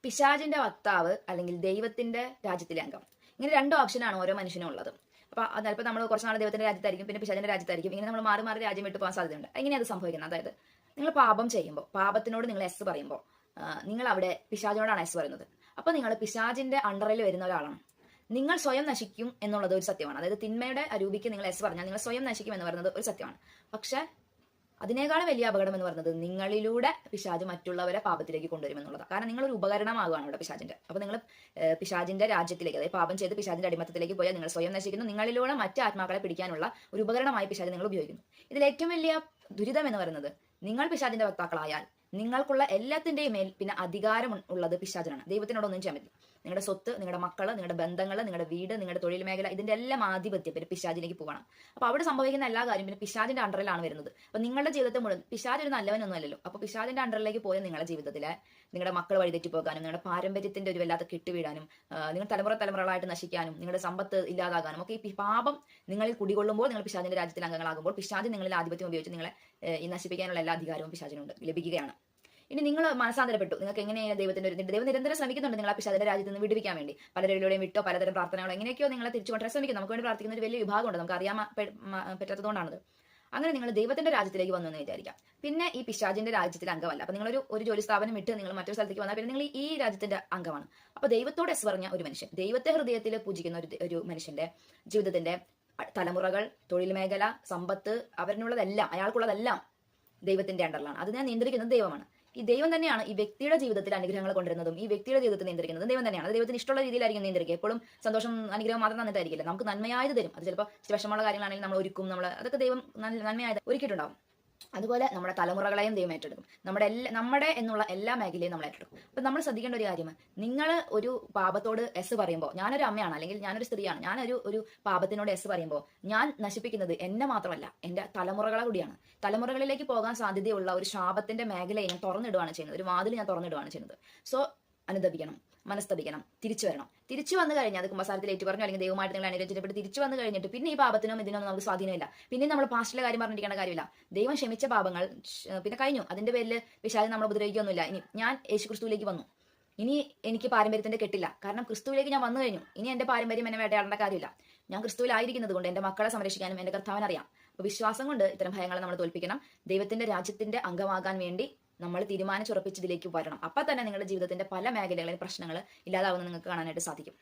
പിശാചിന്റെ വക്താവ് അല്ലെങ്കിൽ ദൈവത്തിന്റെ രാജ്യത്തിലെ അംഗം. ഇങ്ങനെ രണ്ട് ഓപ്ഷനാണ് ഓരോ മനുഷ്യനും ഉള്ളത്. അപ്പൊ ചിലപ്പോൾ നമ്മൾ കുറച്ച് നാൾ ദൈവത്തിന്റെ രാജ്യത്തായിരിക്കും, പിന്നെ പിശാചിന്റെ രാജ്യത്തായിരിക്കും. ഇങ്ങനെ നമ്മൾ മാറി മാറി രാജ്യം വിട്ട് പോകാൻ സാധ്യതയുണ്ട്. എങ്ങനെയാണ് അത് സംഭവിക്കുന്നത്? അതായത് നിങ്ങൾ പാപം ചെയ്യുമ്പോൾ, പാപത്തിനോട് നിങ്ങൾ എസ് പറയുമ്പോൾ, നിങ്ങൾ അവിടെ പിശാചിനോടാണ് എസ് പറയുന്നത്. അപ്പൊ നിങ്ങൾ പിശാചിന്റെ അണ്ടറിൽ വരുന്ന ഒരാളാണ്. നിങ്ങൾ സ്വയം നശിക്കും എന്നുള്ളത് ഒരു സത്യമാണ്. അതായത് തിന്മയുടെ അരൂപിക്ക് നിങ്ങൾ എസ് പറഞ്ഞാൽ നിങ്ങൾ സ്വയം നശിക്കും എന്ന് പറയുന്നത് ഒരു സത്യമാണ്. പക്ഷെ അതിനേക്കാളും വലിയ അപകടം എന്ന് പറയുന്നത് നിങ്ങളിലൂടെ പിശാച് മറ്റുള്ളവരെ പാപത്തിലേക്ക് കൊണ്ടുവരുമെന്നുള്ളതാണ്. കാരണം നിങ്ങളൊരു ഉപകരണമാകുകയാണ് ഇവിടെ പിശാചിന്റെ. അപ്പൊ നിങ്ങൾ പിശാചിന്റെ രാജ്യത്തിലേക്ക്, അതായത് പാപം ചെയ്ത് പിശാചിന്റെ അടിമത്തത്തിലേക്ക് പോയാൽ നിങ്ങൾ സ്വയം നശിക്കുന്നു. നിങ്ങളിലൂടെ മറ്റ് ആത്മാക്കളെ പിടിക്കാനുള്ള ഒരു ഉപകരണമായി പിശാച് നിങ്ങൾ ഉപയോഗിക്കുന്നു. ഇതിൽ ഏറ്റവും വലിയ ദുരിതം എന്ന് പറയുന്നത്, നിങ്ങൾ പിശാചിന്റെ വക്താക്കളായാൽ നിങ്ങൾക്കുള്ള എല്ലാത്തിന്റെയും മേൽ പിന്നെ അധികാരം ഉള്ളത് പിശാചിനാണ്. ദൈവത്തിനോടൊന്നും ചെയ്യാൻ പറ്റില്ല. നിങ്ങളുടെ സ്വത്ത്, നിങ്ങളുടെ മക്കള്, നിങ്ങളുടെ ബന്ധങ്ങൾ, നിങ്ങളുടെ വീട്, നിങ്ങളുടെ തൊഴിൽ മേഖല, ഇതിന്റെ എല്ലാം ആധിപത്യം പിന്നെ പിശാചിലേക്ക് പോകണം. അപ്പൊ അവിടെ സംഭവിക്കുന്ന എല്ലാ കാര്യം പിന്നെ പിശാചിന്റെ അണ്ടറിലാണ് വരുന്നത്. അപ്പൊ നിങ്ങളുടെ ജീവിതത്തെ മുഴുവൻ, പിശാച് ഒരു നല്ലവനൊന്നും അല്ലല്ലോ. അപ്പൊ പിശാചിന്റെ അണ്ടറിലേക്ക് പോയ നിങ്ങളുടെ ജീവിതത്തിലെ നിങ്ങളുടെ മക്കൾ വഴിതെറ്റി പോകാനും, നിങ്ങളുടെ പാരമ്പര്യത്തിന്റെ ഒരു വല്ലാത്ത കെട്ടുവീഴാനും, നിങ്ങൾ തലമുറകളായിട്ട് നശിക്കാനും, നിങ്ങളുടെ സമ്പത്ത് ഇല്ലാതാകാനും ഒക്കെ ഈ പാപം നിങ്ങളിൽ കുടികൊള്ളുമ്പോൾ, നിങ്ങൾ പിശാചിന്റെ രാജ്യത്തിൽ അംഗങ്ങളാകുമ്പോൾ പിശാച് നിങ്ങളിൽ ആധിപത്യം ഉപയോഗിച്ച് നിങ്ങളെ ഈ നശിപ്പിക്കാനുള്ള എല്ലാ അധികാരവും പിശാചിനുണ്ട്, ലഭിക്കുകയാണ്. ഇനി നിങ്ങൾ മനസ്സാന്തരപ്പെട്ടു, നിങ്ങൾക്ക് എങ്ങനെയാണ് ദൈവം നിരന്തരം ശ്രമിക്കുന്നുണ്ട് നിങ്ങൾ ആ പിശാചിന്റെ രാജ്യത്ത് നിന്ന് വിടുവിക്കാൻ വേണ്ടി. പലരിലൂടെയും വിട്ടോ, പലതരം പ്രാർത്ഥനകളോ എങ്ങനെയൊക്കെയോ നിങ്ങളെ തിരിച്ചു കൊണ്ടുവരാൻ ശ്രമിക്കും. നമുക്ക് വേണ്ടി പ്രാർത്ഥിക്കുന്ന ഒരു വലിയ വിഭാഗമുണ്ട്, നമുക്ക് അറിയാൻ പറ്റാത്തതുകൊണ്ടാണത്. അങ്ങനെ നിങ്ങൾ ദൈവത്തിന്റെ രാജ്യത്തിലേക്ക് വന്നു എന്ന് വിചാരിക്കാം. പിന്നെ ഈ പിശാചിന്റെ രാജ്യത്തിലെ അംഗമല്ല. അപ്പൊ നിങ്ങളൊരു ജോലി സ്ഥാപനം വിട്ട് നിങ്ങൾ മറ്റൊരു സ്ഥലത്തേക്ക് വന്നാൽ പിന്നെ നിങ്ങൾ ഈ രാജ്യത്തിന്റെ അംഗമാണ്. അപ്പൊ ദൈവത്തോട് എസ് പറഞ്ഞ ഒരു മനുഷ്യൻ, ദൈവത്തെ ഹൃദയത്തിൽ പൂജിക്കുന്ന ഒരു മനുഷ്യന്റെ ജീവിതത്തിന്റെ തലമുറകൾ, തൊഴിൽ മേഖല, സമ്പത്ത്, അവരിനുള്ളതെല്ലാം, അയാൾക്കുള്ളതെല്ലാം ദൈവത്തിന്റെ അണ്ടറിലാണ്. അതിനെ നിയന്ത്രിക്കുന്നത് ദൈവമാണ്. ഈ ദൈവം തന്നെയാണ് ഈ വ്യക്തിയുടെ ജീവിതത്തിൽ അനുഗ്രഹങ്ങൾ കൊണ്ടുവരുന്നതും ഈ വ്യക്തിയുടെ ജീവിതത്തിൽ നിയന്ത്രിക്കുന്നതും ദൈവം തന്നെയാണ്. ദൈവത്തിന് ഇഷ്ടമുള്ള രീതിയിലായിരിക്കും നിയന്ത്രിക്കുക. എപ്പോഴും സന്തോഷം, അനുഗ്രഹം മാത്രം തന്നിട്ടായിരിക്കില്ല, നമുക്ക് നന്മയായത് തരും. അത് ചിലപ്പോൾ വിഷമമുള്ള കാര്യങ്ങളാണെങ്കിൽ നമ്മൾ ഒരുക്കും, അതൊക്കെ ദൈവം നന്മയായത് ഒരുക്കിയിട്ടുണ്ടാവും. അതുപോലെ നമ്മുടെ തലമുറകളെയും ദൈവം ഏറ്റെടുക്കും. നമ്മുടെ എന്നുള്ള എല്ലാ മേഖലയും നമ്മൾ ഏറ്റെടുക്കും. അപ്പൊ നമ്മൾ ശ്രദ്ധിക്കേണ്ട ഒരു കാര്യം, നിങ്ങൾ ഒരു പാപത്തോട് എസ് പറയുമ്പോൾ, ഞാനൊരു അമ്മയാണ് അല്ലെങ്കിൽ ഞാനൊരു സ്ത്രീയാണ്, ഞാനൊരു പാപത്തിനോട് എസ് പറയുമ്പോൾ ഞാൻ നശിപ്പിക്കുന്നത് എന്നെ മാത്രമല്ല, എന്റെ തലമുറകളെ കൂടിയാണ്. തലമുറകളിലേക്ക് പോകാൻ സാധ്യതയുള്ള ഒരു ശാപത്തിന്റെ മേഖലയെ ഞാൻ തുറന്നിടുകയാണ് ചെയ്യുന്നത്, ഒരു വാതിൽ ഞാൻ തുറന്നിടുകയാണ് ചെയ്യുന്നത്. സോ അനുദപിക്കണം, മനസ്തപിക്കണം, തിരിച്ചു വരണം. തിരിച്ചു വന്നു കഴിഞ്ഞാൽ അത് കുമ്പസാരത്തിൽ ഏറ്റു പറഞ്ഞു അല്ലെങ്കിൽ ദൈവമായിട്ട് നിങ്ങൾ അനുരഞ്ജനപ്പെട്ട് തിരിച്ചു വന്നു കഴിഞ്ഞിട്ട് പിന്നെ ഈ പാപത്തിനും ഇതിനൊന്നും നമുക്ക് സ്വാധീനമില്ല. പിന്നെ നമ്മൾ പാസ്റ്റിലെ കാര്യം പറഞ്ഞിരിക്കേണ്ട കാര്യമില്ല. ദൈവം ക്ഷമിച്ച പാപങ്ങൾ പിന്നെ കഴിഞ്ഞു. അതിന്റെ പേരിൽ പിശാച് നമ്മൾ ഉപദ്രവിക്കൊന്നുമില്ല. ഇനി ഞാൻ യേശുക്രിസ്തുവിലേക്ക് വന്നു, ഇനി എനിക്ക് പാരമ്പര്യത്തിന്റെ കെട്ടില്ല. കാരണം ക്രിസ്തുവിലേക്ക് ഞാൻ വന്നു കഴിഞ്ഞു. ഇനി എന്റെ പാരമ്പര്യം എന്നെ വേട്ടയാടേണ്ട കാര്യമില്ല. ഞാൻ ക്രിസ്തുവിലായിരിക്കുന്നത് കൊണ്ട് എന്റെ മക്കളെ സംരക്ഷിക്കാനും എന്റെ കർത്താവിനറിയാം. അപ്പൊ വിശ്വാസം കൊണ്ട് ഇത്തരം ഭയങ്ങളെ നമ്മൾ തോൽപ്പിക്കണം. ദൈവത്തിന്റെ രാജ്യത്തിന്റെ അംഗമാകാൻ വേണ്ടി നമ്മൾ തീരുമാനിച്ചുറപ്പിച്ചതിലേക്ക് വരണം. അപ്പൊ തന്നെ നിങ്ങളുടെ ജീവിതത്തിന്റെ പല മേഖലകളിൽ പ്രശ്നങ്ങൾ ഇല്ലാതാവുന്നത് നിങ്ങൾക്ക് കാണാനായിട്ട് സാധിക്കും.